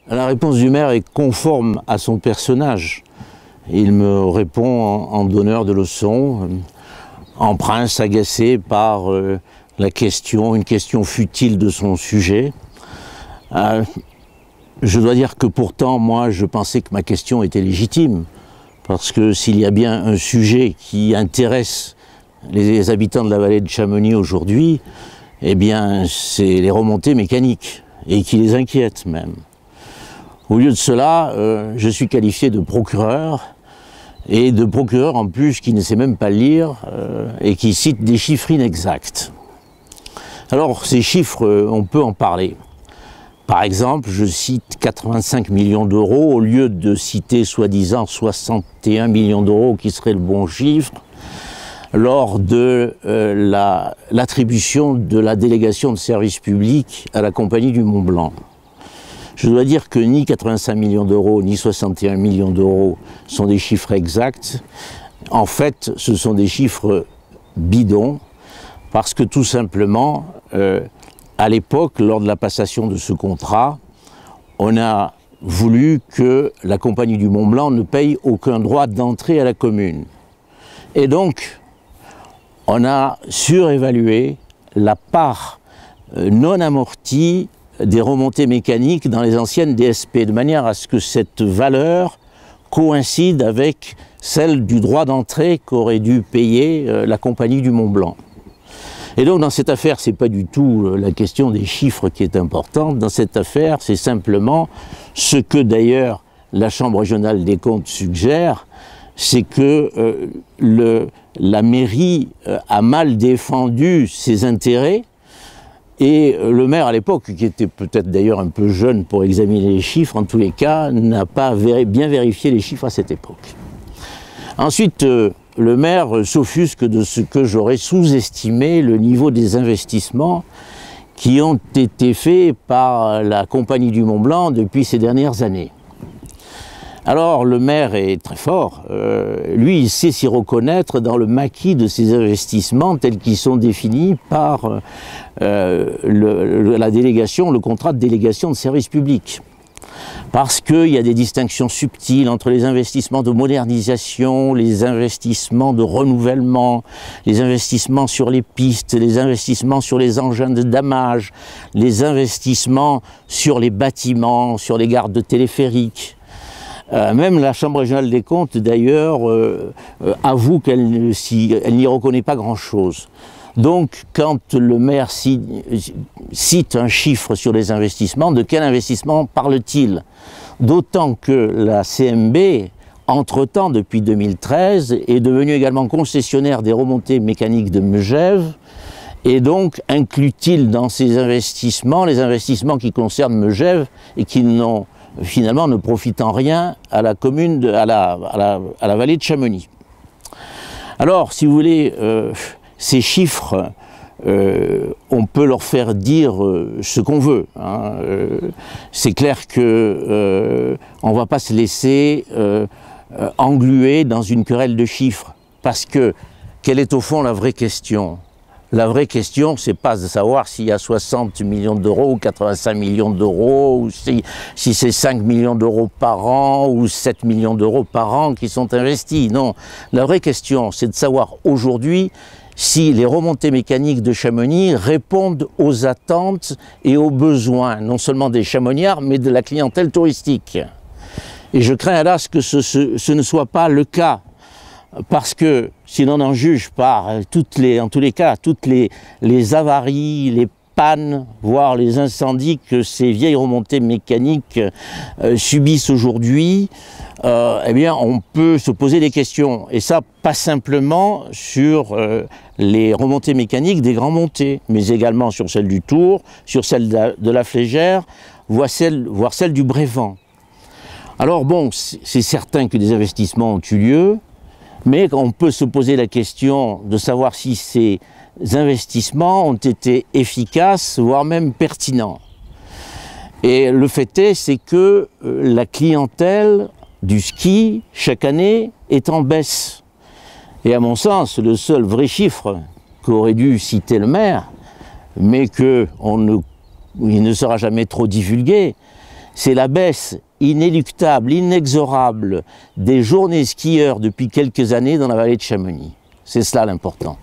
La réponse du maire est conforme à son personnage. Il me répond en donneur de leçons, en prince agacé par une question futile de son sujet. Je dois dire que pourtant, moi, je pensais que ma question était légitime, parce que s'il y a bien un sujet qui intéresse les habitants de la vallée de Chamonix aujourd'hui, eh bien, c'est les remontées mécaniques, et qui les inquiètent même. Au lieu de cela, je suis qualifié de procureur, et de procureur en plus qui ne sait même pas lire, et qui cite des chiffres inexacts. Alors, ces chiffres, on peut en parler. Par exemple, je cite 85 millions d'euros au lieu de citer soi-disant 61 millions d'euros qui serait le bon chiffre lors de l'attribution de la délégation de service public à la Compagnie du Mont Blanc. Je dois dire que ni 85 millions d'euros ni 61 millions d'euros sont des chiffres exacts. En fait, ce sont des chiffres bidons parce que tout simplement, à l'époque, lors de la passation de ce contrat, on a voulu que la Compagnie du Mont Blanc ne paye aucun droit d'entrée à la commune. Et donc, on a surévalué la part non amortie des remontées mécaniques dans les anciennes DSP, de manière à ce que cette valeur coïncide avec celle du droit d'entrée qu'aurait dû payer la Compagnie du Mont Blanc. Et donc dans cette affaire, c'est pas du tout la question des chiffres qui est importante. Dans cette affaire, c'est simplement ce que d'ailleurs la Chambre régionale des comptes suggère, c'est que la mairie a mal défendu ses intérêts et le maire à l'époque, qui était peut-être d'ailleurs un peu jeune pour examiner les chiffres, en tous les cas, n'a pas bien vérifié les chiffres à cette époque. Ensuite, le maire s'offusque de ce que j'aurais sous-estimé le niveau des investissements qui ont été faits par la Compagnie du Mont Blanc depuis ces dernières années. Alors le maire est très fort, lui il sait s'y reconnaître dans le maquis de ces investissements tels qu'ils sont définis par la délégation, le contrat de délégation de service public. Parce qu'il y a des distinctions subtiles entre les investissements de modernisation, les investissements de renouvellement, les investissements sur les pistes, les investissements sur les engins de damage, les investissements sur les bâtiments, sur les gares de téléphériques. Même la Chambre régionale des comptes, d'ailleurs, avoue qu'elle n'y reconnaît pas grand-chose. Donc, quand le maire cite un chiffre sur les investissements, de quel investissement parle-t-il? D'autant que la CMB, entre-temps, depuis 2013, est devenue également concessionnaire des remontées mécaniques de Megève, et donc inclut-il dans ces investissements les investissements qui concernent Megève et qui n'ont finalement ne profitent en rien à la commune, à la vallée de Chamonix. Alors, si vous voulez, ces chiffres, on peut leur faire dire ce qu'on veut. Hein. C'est clair que on ne va pas se laisser engluer dans une querelle de chiffres, parce que quelle est au fond la vraie question? La vraie question, c'est pas de savoir s'il y a 60 millions d'euros ou 85 millions d'euros, ou si c'est 5 millions d'euros par an ou 7 millions d'euros par an qui sont investis. Non, la vraie question, c'est de savoir aujourd'hui si les remontées mécaniques de Chamonix répondent aux attentes et aux besoins, non seulement des Chamoniards, mais de la clientèle touristique. Et je crains hélas que ce ne soit pas le cas. Parce que, si l'on en juge par en tous les cas, toutes les avaries, les pannes, voire les incendies que ces vieilles remontées mécaniques subissent aujourd'hui, eh bien, on peut se poser des questions. Et ça, pas simplement sur les remontées mécaniques des grands montées, mais également sur celle du Tour, sur celle de la Flégère, voire celle du Brévent. Alors bon, c'est certain que des investissements ont eu lieu, mais on peut se poser la question de savoir si ces investissements ont été efficaces, voire même pertinents. Et le fait est, c'est que la clientèle du ski, chaque année, est en baisse. Et à mon sens, le seul vrai chiffre qu'aurait dû citer le maire, mais qu'il ne sera jamais trop divulgué, c'est la baisse inéluctable, inexorable des journées skieurs depuis quelques années dans la vallée de Chamonix. C'est cela l'important.